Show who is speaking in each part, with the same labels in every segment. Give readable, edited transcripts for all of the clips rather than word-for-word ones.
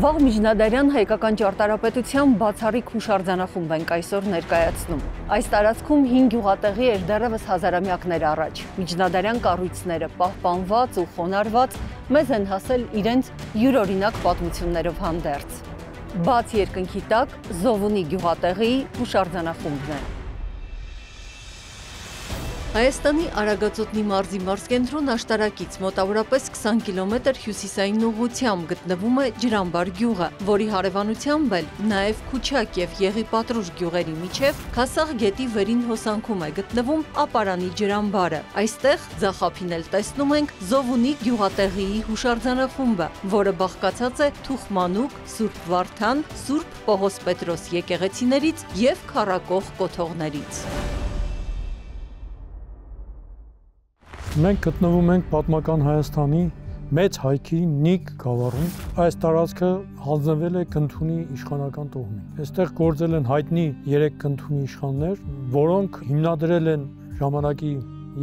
Speaker 1: Վաղ միջնադարյան հայկական ճարտարապետության բացառիկ հուշարձանախումբ ենք այսօր ներկայացնում։ Այս տարածքում 5 գյուղատեղի էր դեռևս հազարամյակներ առաջ։ Միջնադարյան կառույցները պահպանված ու խոնարհված մեզ են հասել իրենց յուրօրինակ պատմություններով հանդերձ։ Բաց երկնքի տակ Զովունի գյուղատեղի հուշարձանախումբն է։ Հայաստանի Արագածոտնի մարզի մարզկենտրոն աշտարակից մոտավորապես 20 կիլոմետր հյուսիսային ուղղությամբ գտնվում է Ջրամբար գյուղը, որի հարևանությամբ էլ նաև Քուչակ և Եղի-Պատրուժ գյուղերի միջև Քասաղ գետի վերին հոսանքում է գտնվում Ապարանի ջրամբարը։ Այստեղ ձախափին էլ տեսնում ենք Զովունի գյուղատեղիի հուշարձանախումբը, որը բաղկացած է Թուխմանուկ, Սուրբ Վարդան, Սուրբ Պողոս-Պետրոս եկեղեցիներից և քառակող կոթողներից։
Speaker 2: Մենք գտնվում ենք պատմական Հայաստանի մեծ հայքի Նիկ գավառում։ Այս տարածքը հանձնվել է Կնդունի իշխանական տոհմին։ Այստեղ գործել են հայտնի 3 Կնդունի իշխաններ, որոնք հիմնադրել են ժամանակի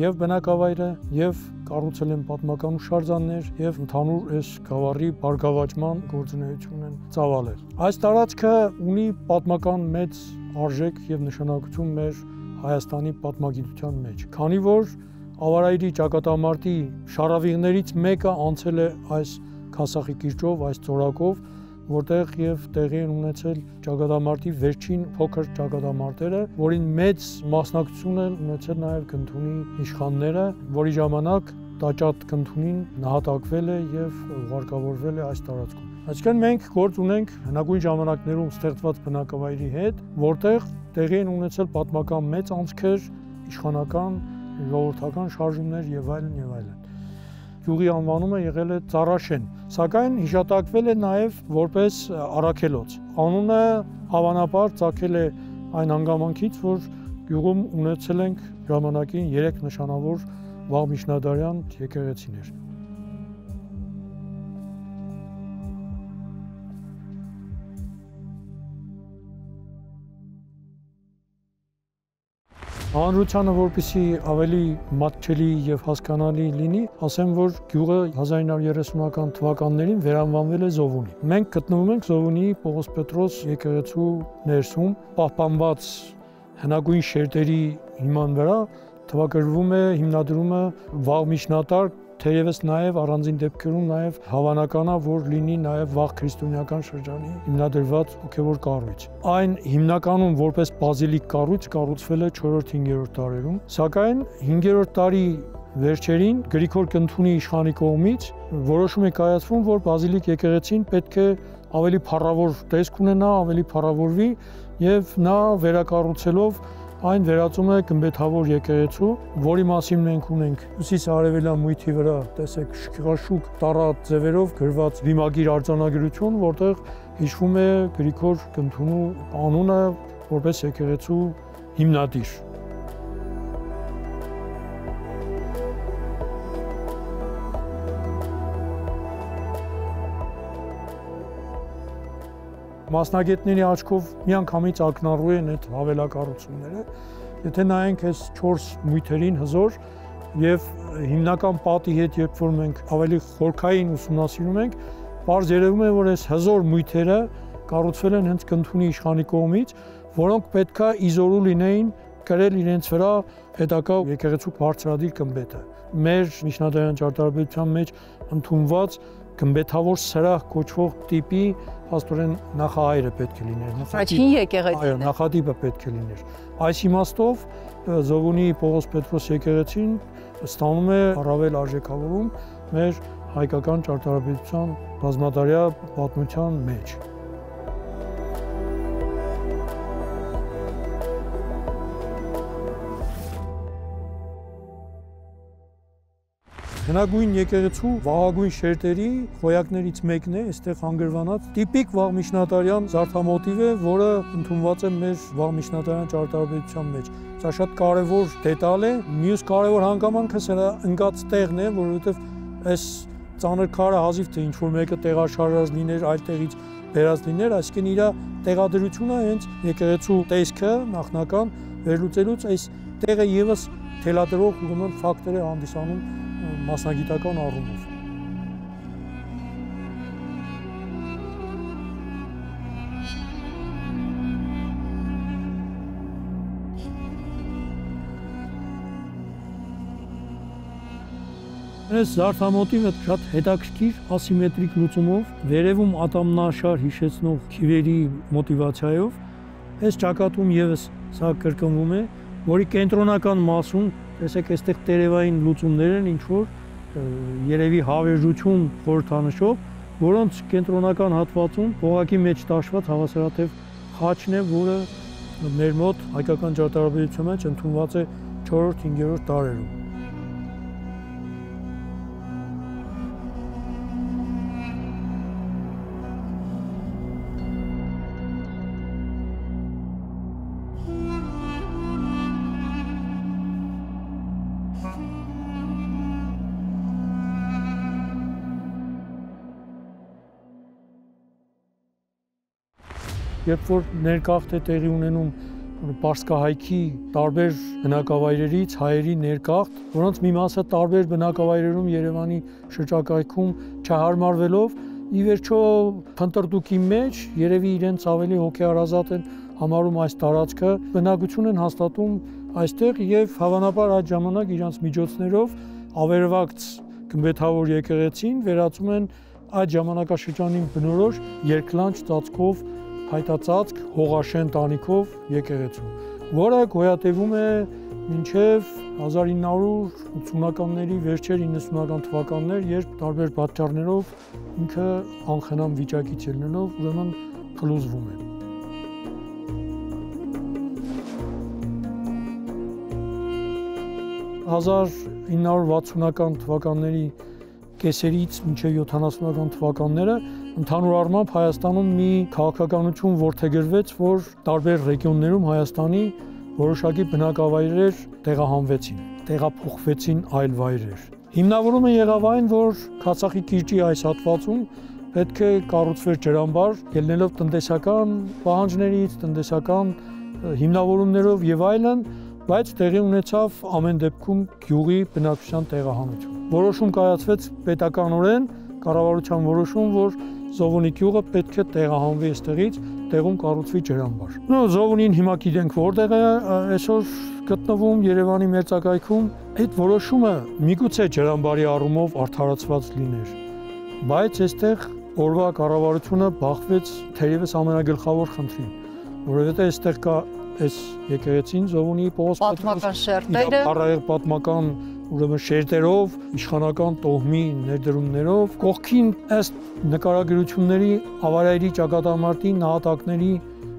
Speaker 2: եւ բնակավայրը, եւ կառուցել են պատմական հուշարձաններ եւ ընդհանուր այս գավառի բարգավաճման գործունեություն են ծավալել։ Այս տարածքը ունի պատմական մեծ արժեք եւ նշանակություն մեր Հայաստանի պատմագիտության մեջ, քանի որ Ավարայրի ճակատամարտի շարավիղներից մեկը անցել է այս Քասախի կիրճով, այս ծորակով, որտեղ եւ տեղի են ունեցել ճակատամարտի վերջին փոքր ճակատամարտերը, որին մեծ մասնակցություն են ունեցել նաեւ Կնդունի իշխանները, որի ժամանակ Տաճատ Կնդունին նահատակվել է եւ ուղարկավորվել է այս տարածքում։ Այսինքն մենք գործ ունենք հնագույն ժամանակներում ստեղծված բնակավայրի հետ, որտեղ տեղի են ունեցել պատմական մեծ անցքեր, իշխանական ժողովրդական շարժումներ եւ այլն եւ այլն։ Գյուղի անվանումը եղել է Ծառաշեն, սակայն հիշատակվել է նաեւ որպես առաքելոց։ Անունը հավանաբար ծագել է այն հանգամանքից, որ գյուղում ունեցել ենք ժամանակին 3 նշանավոր վաղ միջնադարյան եկեղեցիներ։ Հանրությանը որպեսզի ավելի մատչելի եւ հասկանալի լինի, ասեմ, որ գյուղը 1930-ական թվականներին վերանվանվել է Զովունի։ Մենք գտնվում ենք Զովունի Պողոս-Պետրոս եկեղեցու ներսում, պահպանված հնագույն շերտերի հիման վրա թվագրվում է հիմնադրումը վաղ միջնադար, թերևս նաև առանձին դեպքերում նաև հավանական է, որ լինի նաև վաղ քրիստոնեական շրջանի հիմնադրված հոգևոր կառույց։ Այն հիմնականում որպես բազիլիկ կառույց կառուցվել է 4-5-րդ դարերում, սակայն 5-րդ դարի վերջերին Գրիգոր Կնդունի իշխանի կողմից որոշում է կայացվում, որ բազիլիկ եկեղեցին պետք է ավելի փառավոր տեսք ունենա, ավելի փառավորվի եւ նա վերակառուցելով այն վերածում է գմբեթավոր եկեղեցու, որի մասին մենք ունենք հյուսիս-արևելյան մույթի վրա, տեսեք, շքիղաշուկ տառատ ձևերով գրված վիմագիր արձանագրություն, որտեղ հիշվում է Գրիգոր Կնդունու անունը որպես եկեղեցու հիմնադիր։ Մասնագետների աչքով միանգամից ակնառու են այդ հավելակառուցումները։ Եթե նայենք այս 4 մույթերին հզոր եւ հիմնական պատի հետ երբ որ մենք ավելի խորքային ուսումնասիրում ենք, բարձ երևում է, որ այս հզոր մույթերը կառուցվել են հենց Կնդունի իշխանի կողմից, որոնք պետքա իզորու լինեին կրել իրենց վրա հետագա եկեղեցու բարձրադիր գմբեթը։ Մեր միջնադարյան ճարտարապետության մեջ ընդունված գմբեթավոր սրահ կոչվող տիպի փաստորեն նախահայրը պետք է լիներ։
Speaker 1: Առաջին եկեղեցին։
Speaker 2: Այո, նախատիպը պետք է լիներ։ Այս իմաստով Զովունի Պողոս-Պետրոս եկեղեցին ստանում է առավել արժեքավորում մեր հայկական ճարտարապետության բազմադարյա պատմության մեջ։ Հնագույն եկեղեցու վաղագույն շերտերի խոյակներից մեկն է, այստեղ հանգրվանած տիպիկ վաղ միջնադարյան զարդամոտիվ է, որը ընդունված է մեր վաղ միջնադարյան ճարտարապետության մեջ։ Սա շատ կարևոր դետալ է, մյուս կարևոր հանգամանքը սրա ընկած տեղն է, որովհետև այս ծանր քարը հազիվ թե ինչ-որ մեկը տեղաշարժած լիներ, այլ տեղից բերած լիներ, այսինքն իր տեղադրությունը հենց եկեղեցու տեսքը նախնական վերլուծելուց այս տեղը եւս թելադրող ուրեմն ֆակտոր է հանդիսանում մասնագիտական առումով։ Այս զարդամոտիվը շատ հետաքրքիր ասիմետրիկ լուծումով, վերևում ատամնաշար հիշեցնող քիվերի մոտիվացիայով, այս ճակատում եւս սա կրկնվում է, որի կենտրոնական մասում, տեսեք, այստեղ տերևային լուծումներ են, ինչ որ երևի հավերժություն խորհրդանշող, որոնց կենտրոնական հատվածում փողակի մեջ տաշված հավասարատև խաչն է, որը մեր մոտ հայկական ճարտարապետության մեջ ընդունված է 4-5-րդ դարերում։ Երբ որ ներկախտ է տեղի ունենում Պարսկահայքի տարբեր բնակավայրերից հայերի ներկախտ, որոնց մի մասը տարբեր բնակավայրերում Երևանի շրջակայքում չհարմարվելով, ի վերջո փնտրտուքի մեջ երևի իրենց ավելի հոգեարազատ են համարում այս տարածքը, բնակություն են հաստատում այստեղ եւ հավանաբար այդ ժամանակ իրենց միջոցներով ավերված գմբեթավոր եկեղեցին վերածում են այդ ժամանակաշրջանին բնորոշ երկլանջ ծածկով հայտածածկ հողաշեն տանիքով եկեղեցու, որը գոյատևում է մինչև 1980-ականների վերջեր 90-ական թվականներ, երբ տարբեր պատճառներով ինքը անխնամ վիճակից ելնելով ուրեմն փլուզվում է։ 1960-ական թվականների կեսերից մինչև 70-ական թվականները ընդհանուր առմամբ Հայաստանում մի քաղաքականություն որդեգրվեց, որ տարբեր ռեգիոններում Հայաստանի որոշակի բնակավայրեր տեղահանվեցին, տեղափոխվեցին այլ վայրեր։ Հիմնավորումը եղավ այն, որ Քացախի կիրճի այս հատվածում պետք է կառուցվեր ջրամբար, ելնելով տնտեսական պահանջներից, տնտեսական հիմնավորումներով եւ այլն, բայց տեղի ունեցավ ամեն դեպքում գյուղի բնակչության տեղահանություն։ Որոշում կայացվեց պետականորեն, կառավարության որոշում, որ Զովունի գյուղը պետք է տեղահանվի այստեղից, տեղում կառուցվի ջրամբար։ Զովունին հիմա գիտենք որտեղ է այսօր գտնվում Երևանի մերձակայքում։ Այդ որոշումը միգուցե ջրամբարի առումով արդարացված լիներ, բայց այստեղ օրվա կառավարությունը բախվեց թերևս ամենագլխավոր խնդրին, որովհետև այստեղ կա այս եկեղեցին Զովունի Պողոս
Speaker 1: պատմական շերտերը,
Speaker 2: առայեղ պատմական ուրեմն շերտերով, իշխանական տոհմի ներդրումներով, կողքին ըստ նկարագրությունների ավարայրի ճակատամարտի նահատակների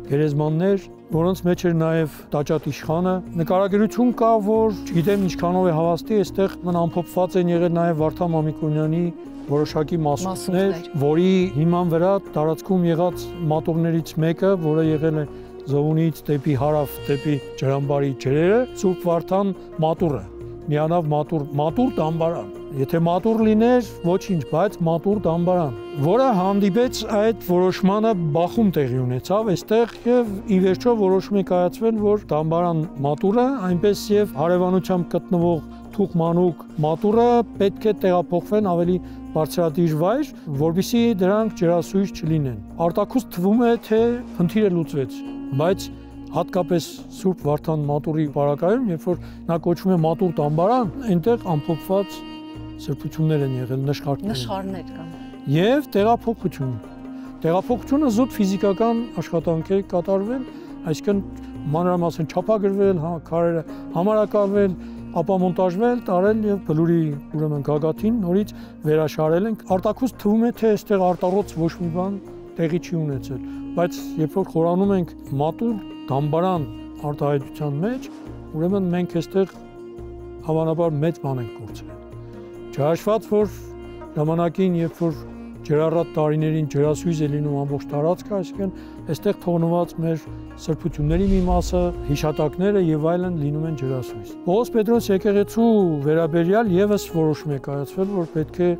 Speaker 2: գերեզմաններ, որոնց մեջ էր նաև տաճատ իշխանը։ Նկարագրություն կա, որ չգիտեմ ինչքանով է հավաստի, այստեղ ամփոփված են եղել նաև Վարդան Մամիկոնյանի որոշակի մասունքներ, որի հիման վրա տարածքում եղած մատուրներից մեկը, որը եղել է Զովունից դեպի հարավ, դեպի ջրամբարի ջրերը, Սուրբ Վարդան մատուրը, միանավ մատուր դամբարան։ Եթե մատուր լիներ, ոչինչ, բայց մատուր դամբարան, որը հանդիպեց այդ որոշմանը բախում տեղի ունեցավ այստեղ եւ ի վերջո որոշում է կայացվել, որ դամբարան մատուրը, այնպես եւ հարևանությամբ գտնվող թուխմանուկ մատուրը պետք է տեղափոխվեն ավելի բարձրադիր վայր, որովհետեւ դրանք ջրասույր չլինեն։ Արտաքուստ թվում է, թե խնդիրը լուծվեց, բայց հատկապես Սուրբ Վարդան մատուրի պարագայում, երբ որ նա կոչվում է մատուր դամբարան, այնտեղ ամփոփված սրբություններ են եղել, նշխարներ
Speaker 1: կան։
Speaker 2: Եվ տեղափոխություն։ Տեղափոխությունը զուտ ֆիզիկական աշխատանք է կատարվել, այսինքն մանրամասն չափագրվել, քարերը համարակալվել, ապա մոնտաժվել, տարել եւ բլուրի ուրեմն գագաթին նորից վերաշարել են։ Արտաքուստ թվում է, թե այստեղ արտառոց ոչ մի բան տեղի չի ունեցել, բայց երբ որ խորանում ենք մատուր դամբարան արտահայտության մեջ, ուրեմն մենք այստեղ հավանաբար մեծ բան ենք գործել։ Չհաշված, որ ժամանակին, երբ որ ջրառատ տարիներին ջրասույզ է լինում ամբողջ տարածքը, այսինքն այստեղ թողնված մեր սրբությունների մի մասը, հիշատակները եւ այլն լինում են ջրասույզ։ Պողոս Պետրոս եկեղեցու վերաբերյալ եւս որոշում է կայացվել, որ պետք է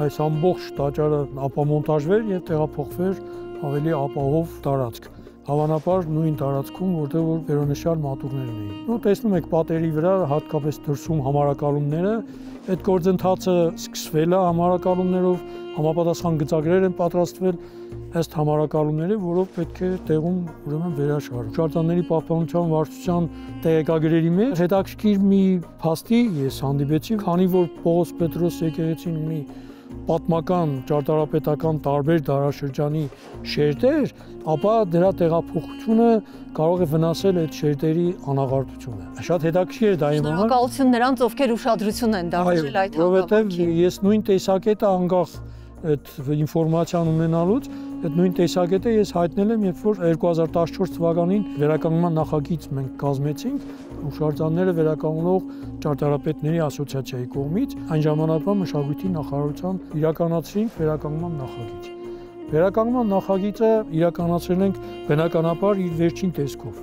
Speaker 2: այս ամբողջ տաճարը ապամոնտաժվեր եւ տեղափոխվեր ավելի ապահով տարածք։ Հավանաբար նույն տարածքում, որտեղ որ վերոնշյալ մատուրներն էին։ Տեսնում եք պատերի վրա հատկապես դրսում համարակալումները, այդ գործընթացը սկսվել է համարակալումներով համապատասխան գծագրեր են պատրաստվել ըստ համարակալումների, որով պետք է տեղում ուրեմն վերաշարժ։ Հուշարձանների պահպանության վարչության տեղեկագրերի մեջ հետաքրքիր մի փաստի ես հանդիպեցի, քանի որ Պողոս Պետրոս եկեղեցին ունի պատմական ճարտարապետական տարբեր դարաշրջանի շերտեր, ապա դրա տեղափոխությունը կարող է վնասել այդ շերտերի անաղարտությունը։ Շատ հետաքրքիր է դա իմանալ։
Speaker 1: Շնորհակալություն նրանց, ովքեր ուշադրություն են դարձրել այդ
Speaker 2: որովհետև ես նույն տեսակետը անկախ այդ ինֆորմացիան ունենալուց այդ նույն տեսակետը ես հայտնել եմ, երբ որ 2014 թվականին վերականգնման նախագիծ մենք կազմեցինք հուշարձանները վերականգնող ճարտարապետների ասոցիացիայի կողմից, այն ժամանակվա մշակույթի նախարարության իրականացրինք վերականգնման նախագիծ։ Վերականգնման նախագիծը իրականացրել ենք բնականաբար իր վերջին տեսքով,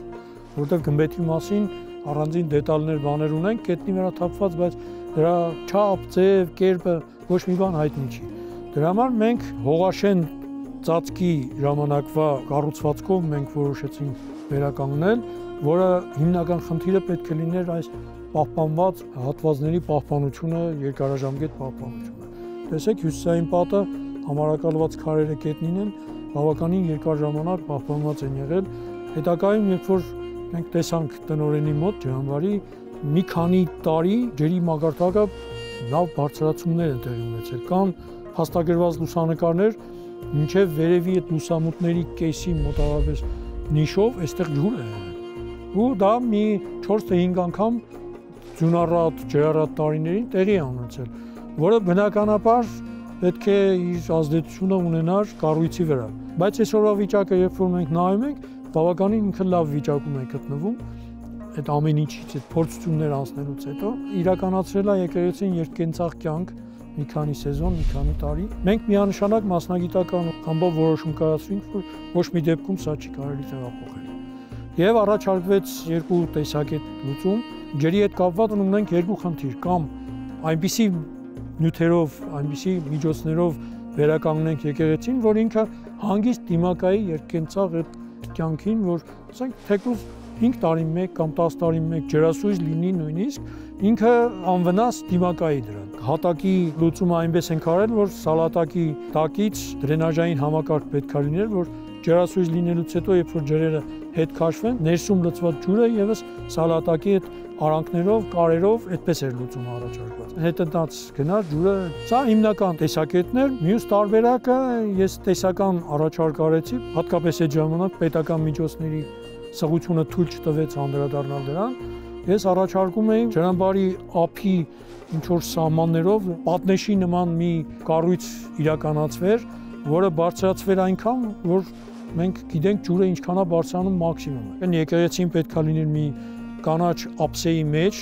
Speaker 2: որտեղ գմբեթի մասին առանձին դետալներ բաներ ունենք, գետնի վրա թափված, բայց դրա չափ, ձև, կերպը ոչ մի բան հայտնի չի։ Դրա համար մենք Հողաշեն ծածկի ժամանակվա կառուցվածքով մենք որոշեցինք վերականգնել, որը հիմնական խնդիրը պետք է լիներ այս պահպանված հատվածների պահպանությունը, երկարաժամկետ պահպանությունը։ Տեսեք, հյուսիսային պատը համարակալված քարերը գետնին են, բավականին երկար ժամանակ պահպանված են եղել։ Հետագայում, երբ որ մենք տեսանք տնօրենի մոտ ջրամբարի մի քանի տարի ջրի մակարդակը լավ բարձրացումներ են տեղի ունեցել, կան փաստագրված լուսանկարներ, մինչև վերևի այդ լուսամուտների կեսի մոտավորապես նիշով այստեղ ջուր է եղել։ Ու դա մի 4-5 անգամ ձյունառատ, ջրառատ տարիներին տեղի է ունեցել, որը բնականաբար պետք է իր ազդեցությունը ունենար կառույցի վրա։ Բայց այսօրվա վիճակը, երբ որ մենք նայում ենք, բավականին ինքը լավ վիճակում է գտնվում։ Այդ ամեն ինչից, այդ փորձություններ անցնելուց հետո իրականացրել է եկեղեցին երկկենցաղ կյանք մի քանի սեզոն, մի քանի տարի։ Մենք միանշանակ մասնագիտական խմբով որոշում կայացրինք, որ ոչ մի դեպքում սա չի կարելի տեղափոխել։ Եվ առաջարկվեց երկու տեսակետ լուծում։ Ջրի հետ կապված ունենք երկու խնդիր, կամ այնպիսի նյութերով, այնպիսի միջոցներով վերականգնենք եկեղեցին, որ ինքը հանգիստ դիմակայի երկկենցաղ այդ կյանքին, որ ասենք թեկուզ 5 տարի մեկ կամ 10 տարի մեկ ջրասույզ լինի նույնիսկ, ինքը անվնաս դիմակայի դրան։ Հատակի լուծումը այնպես ենք արել, որ սալատակի տակից դրենաժային համակարգ պետք է լիներ, որ ջրասույզ լինելուց հետո, երբ որ ջրերը հետ քաշվեն, ներսում լցված ջուրը եւս սալատակի այդ արանքներով, կարերով այդպես էր լուծումը առաջարկված։ Հետընթաց գնար ջուրը, սա հիմնական տեսակետն էր։ Մյուս տարբերակը ես տեսական առաջարկ արեցի, հատկապես այդ ժամանակ պետական միջոցների սղությունը թույլ չտվեց անդրադառնալ դրան։ Ես առաջարկում էի ջրամբարի ափի ինչ-որ սահմաններով պատնեշի նման մի կառույց իրականացվեր, որը բարձրացվեր այնքան, որ մենք գիտենք ջուրը ինչքան է բարձրանում մաքսիմումը։ Այն եկեղեցին պետք է լիներ մի կանաչ ափսեի մեջ,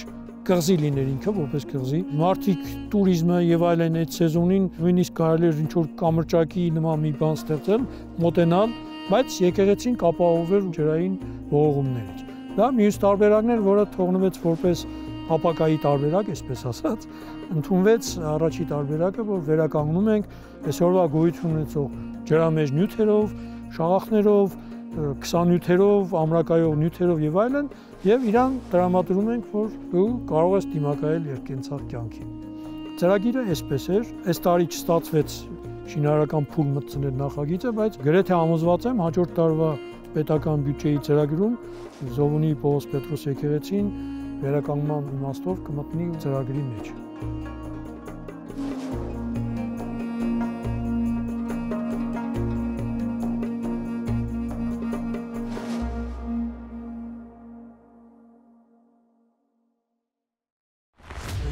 Speaker 2: կղզի լիներ ինքը որպես կղզի։ Մարդիկ տուրիզմը եւ այլն այդ սեզոնին նույնիսկ կարելի էր ինչ-որ կամրջակի նման մի բան ստեղծել, մոտենալ, բայց եկեղեցին կապահովեր ջրային ողողումներից։ Դա մյուս տարբերակն էր, որը թողնվեց որպես ապակայի տարբերակ, այսպես ասած, ընդունվեց առաջի տարբերակը, որ վերականգնում ենք այսօրվա գոյություն ունեցող ջրամեջ նյութերով, շաղախներով, քսանյութերով, ամրակայող նյութերով եւ այլն, եւ իրան տրամադրում ենք, որ դու կարող ես դիմակայել երկկենցաղ կյանքին։ Ծրագիրը այսպես էր, այս տարի չստացվեց շինարարական փուլ մտցնել նախագիծը, բայց գրեթե համոզված եմ հաջորդ տարվա պետական բյուջեի ծրագրում Զովունի Պողոս Պետրոս եկեղեցին վերականգնման իմաստով կմտնի ծրագրի մեջ։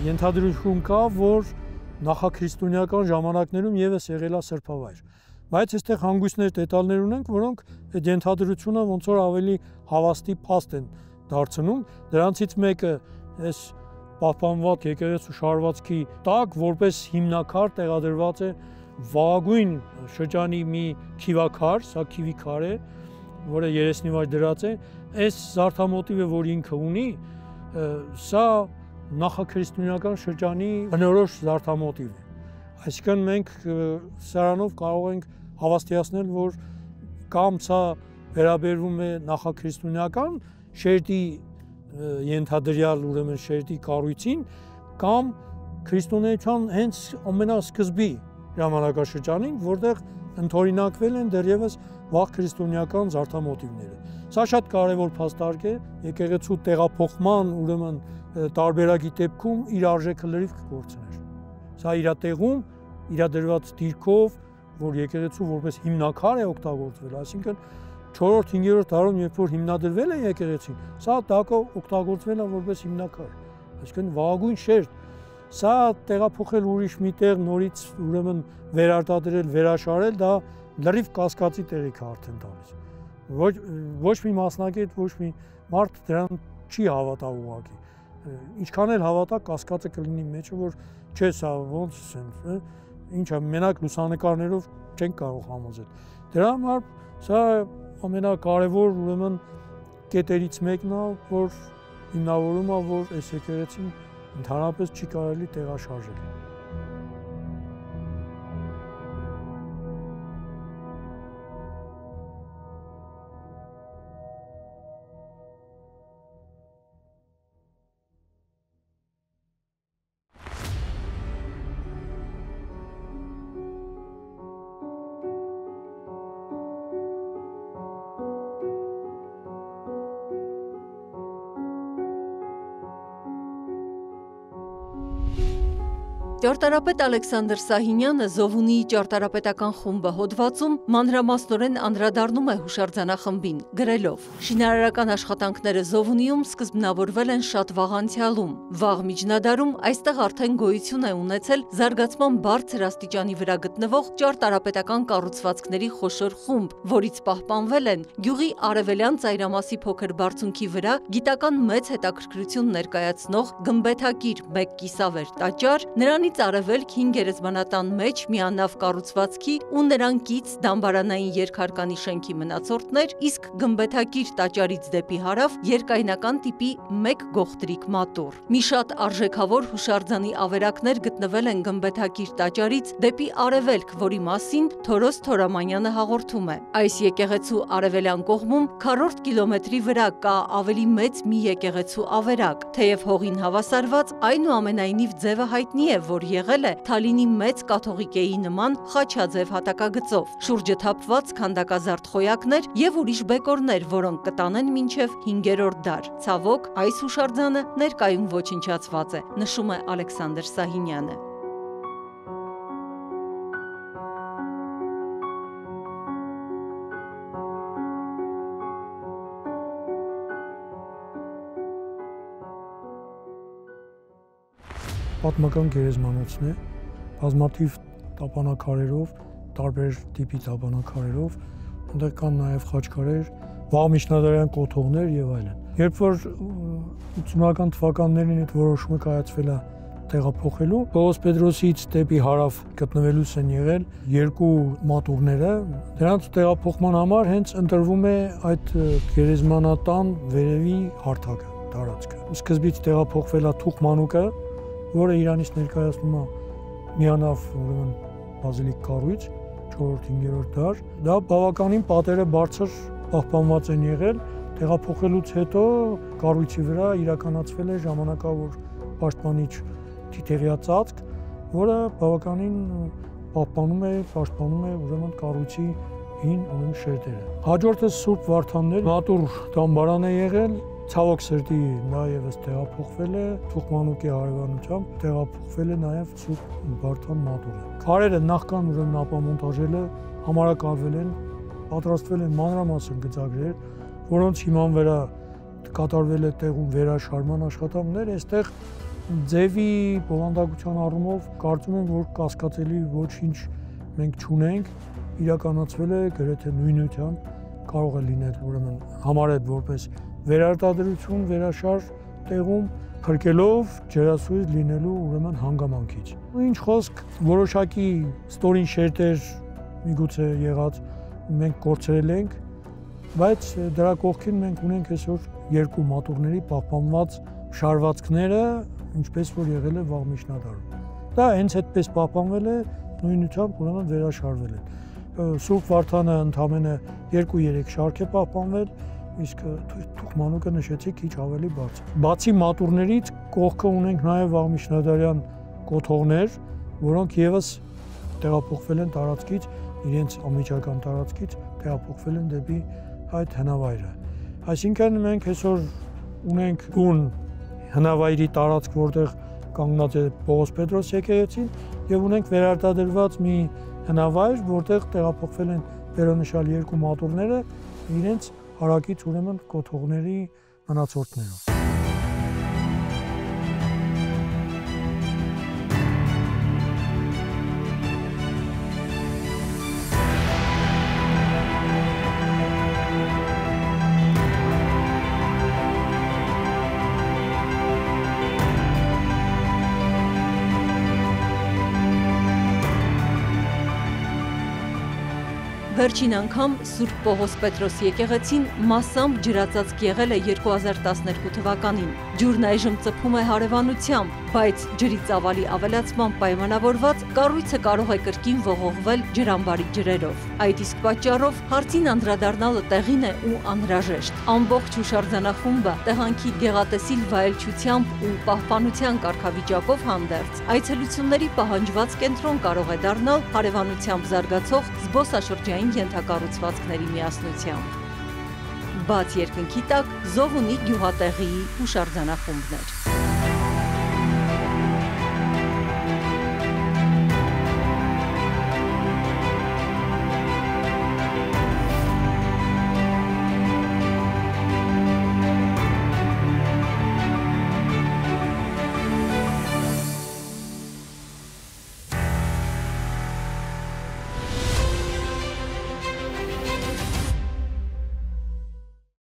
Speaker 2: Ենթադրություն կա, որ նախաքրիստոնեական ժամանակներում եւս եղել է սրբավայր։ Բայց այստեղ հանգույցներ դետալներ ունենք, որոնք այդ ենթադրությունը ոնց որ ավելի հավաստի փաստ են դարձնում։ Դրանցից մեկը այս պահպանված եկեղեցու շարվածքի տակ որպես հիմնակար տեղադրված է վաղագույն շրջանի մի քիվաքար, սա քիվի քար է, որը երեսնի վրա դրած է։ Այս զարդամոտիվը, որ ինքը ունի, սա նախաքրիստոնեական շրջանի բնորոշ զարդամոտիվ է։ Այսինքն մենք սրանով կարող ենք հավաստիացնել, որ կամ սա վերաբերվում է նախաքրիստոնեական շերտի ենթադրյալ ուրեմն շերտի կառույցին, կամ քրիստոնեության հենց ամենասկզբի ժամանակաշրջանին, որտեղ ընդօրինակվել են դեռևս վաղ քրիստոնեական զարդամոտիվները։ Սա շատ կարևոր փաստարկ է եկեղեցու տեղափոխման, ուրեմն տարբերակի դեպքում իր արժեքը լրիվ կկորցներ։ Սա իր տեղում, իր դրված դիրքով, որ եկեղեցու որպես հիմնակար է օգտագործվել, այսինքն 4-5-րդ դարում, երբ որ հիմնադրվել է եկեղեցին, սա օգտագործվել է որպես հիմնակար, այսինքն վաղագույն շերտ։ Սա տեղափոխել ուրիշ մի տեղ, նորից ուրեմն վերարտադրել, վերաշարել, դա լրիվ կասկածի տեղիք է արդեն տալիս։ Ոչ մի մասնագետ, ոչ մի մարդ դրան չի հավատա ուղղակի։ Ինչքան էլ հավատա, կասկածը կլինի մեջը, որ չէ, սա ոնց է, ինչա, մենակ լուսանկարներով չենք կարող համոզել։ Դրա համար սա ամենակարևոր ուրեմն կետերից մեկն է, որ հիմնավորում է, որ այս եկեղեցին ընդհանրապես չի կարելի տեղաշարժել։
Speaker 1: Ճարտարապետ Ալեքսանդր Սահինյանը Զովունիի ճարտարապետական խումբը հոդվածում մանրամասնորեն անդրադառնում է հուշարձանախմբին, գրելով. Շինարարական աշխատանքները Զովունիում սկզբնավորվել են շատ վաղ անցյալում։ Վաղ միջնադարում այստեղ արդեն գոյություն է ունեցել զարգացման բարձր աստիճանի վրա գտնվող ճարտարապետական կառուցվածքների խոշոր խումբ, որից պահպանվել են գյուղի արևելյան ծայրամասի փոքր բարձունքի վրա գիտական մեծ հետաքրքրություն ներկայացնող գմբեթակիր մեկ կիսավեր տաճար, նրանից արևելք 5 գերեզմանատան մեջ միանավ կառուցվածքի ու նրան կից դամբարանային երկհարկանի շենքի մնացորդներ, իսկ գմբեթակիր տաճարից դեպի հարավ երկայնական տիպի մեկ գողտրիկ մատուռ։ Մի շատ արժեքավոր հուշարձանի ավերակներ գտնվել են գմբեթակիր տաճարից դեպի արևելք, որի մասին Թորոս Թորամանյանը հաղորդում է. Այս եկեղեցու արևելյան կողմում քառորդ կիլոմետրի վրա կա ավելի մեծ մի եկեղեցու ավերակ, թեև հողին հավասարված, այնուամենայնիվ ձևը հայտնի է, որ եղել է Թալինի մեծ կաթողիկեի նման խաչաձև հատակագծով, շուրջը թափված քանդակազարդ խոյակներ և ուրիշ բեկորներ, որոնք կտանեն մինչև 5-րդ դար։ Ցավոք, այս հուշարձանը ներկայում ոչնչացված է, նշում է Ալեքսանդր Սահինյանը։
Speaker 2: Պատմական գերեզմանոցն է, բազմաթիվ տապանաքարերով, տարբեր տիպի տապանաքարերով, այնտեղ կան նաև խաչքարեր, վաղ միջնադարյան կոթողներ եւ այլն։ Երբ որ 80-ական թվականներին այդ որոշումը կայացվել է տեղափոխելու, Պողոս Պետրոսից դեպի հարավ գտնվելուց են եղել երկու մատուռները, դրանց տեղափոխման համար հենց ընտրվում է այդ գերեզմանատան վերևի հարթակը, տարածքը։ Սկզբից տեղափոխվել է Թուխմանուկը, որը Իրանից ներկայացնում է միանավ ուրեմն բազիլիկ կառույց 4-5-րդ դար։ Դա բավականին պատերը բարձր պահպանված են եղել, տեղափոխելուց հետո կառույցի վրա իրականացվել է ժամանակավոր պաշտպանիչ թիթեղյա ծածկ, որը բավականին պահպանում է ուրեմն կառույցի հին ուրեմն շերտերը։ Հաջորդը Սուրբ Վարդաններ մատուռ դամբարան է եղել, ցավոք սրտի նա եւս տեղափոխվել է Թուխմանուկի հարևանությամբ, տեղափոխվել է նաեւ Սուրբ Վարդան մատուռը։ Քարերը նախքան ուրեմն ապամոնտաժելը համարակալվել են, պատրաստվել են մանրամասն գծագրեր, որոնց հիման վրա կատարվել է տեղում վերաշարման աշխատանքներ, այստեղ ձևի բովանդակության առումով կարծում եմ, որ կասկածելի ոչինչ մենք չունենք, իրականացվել է գրեթե նույնությամբ, կարող է լինել ուրեմն համարել որպես վերարտադրություն, վերաշարժ տեղում փրկելով ջրասույզ լինելու ուրեմն հանգամանքից։ Ինչ խոսք, որոշակի ստորին շերտեր միգուցե եղած մենք կորցրել ենք, բայց դրա կողքին մենք ունենք այսօր երկու մատուռների պահպանված շարվածքները, ինչպես որ եղել է վաղ միջնադարում։ Դա հենց այդպես պահպանվել է, նույնությամբ ուրեմն վերաշարվել է։ Սուրբ Վարդանը ընդամենը 2-3 շարք է պահպանվել, իսկ Թուխմանուկը նշեցի քիչ ավելի բարձր։ Բացի մատուռներից կողքը ունենք նաև վաղ միջնադարյան կոթողներ, որոնք եւս տեղափոխվել են տարածքից, իրենց անմիջական տարածքից տեղափոխվել են դեպի այդ հնավայրը։ Այսինքն մենք այսօր ունենք տուն հնավայրի տարածք, որտեղ կանգնած է Պողոս Պետրոս եկեղեցին, եւ ունենք վերարտադրված մի հնավայր, որտեղ տեղափոխվել են վերոնշյալ երկու մատուռները իրենց հարակից ուրեմն կոթողների մնացորդներով։
Speaker 1: Վերջին անգամ Սուրբ Պողոս Պետրոս եկեղեցին մասամբ ջրածածկ եղել է 2012 թվականին։ Ջուրն այժմ ծփում է հարևանությամբ, բայց ջրի ծավալի ավելացման պայմանավորված կառույցը կարող է կրկին ողողվել ջրամբարի ջրերով։ Այդ իսկ պատճառով հարցին անդրադառնալը տեղին է ու անհրաժեշտ։ Ամբողջ հուշարձանախումբը տեղանքի գեղատեսիլ վայելչությամբ ու պահպանության կարգավիճակով հանդերձ այցելությունների պահանջված կենտրոն կարող է դառնալ հարևանությամբ զարգացող զբոսաշրջային ենթակառուցվածքների միասնությամբ։ Բաց երկնքի տակ Զովունի գյուղատեղիի հուշարձանախումբներ։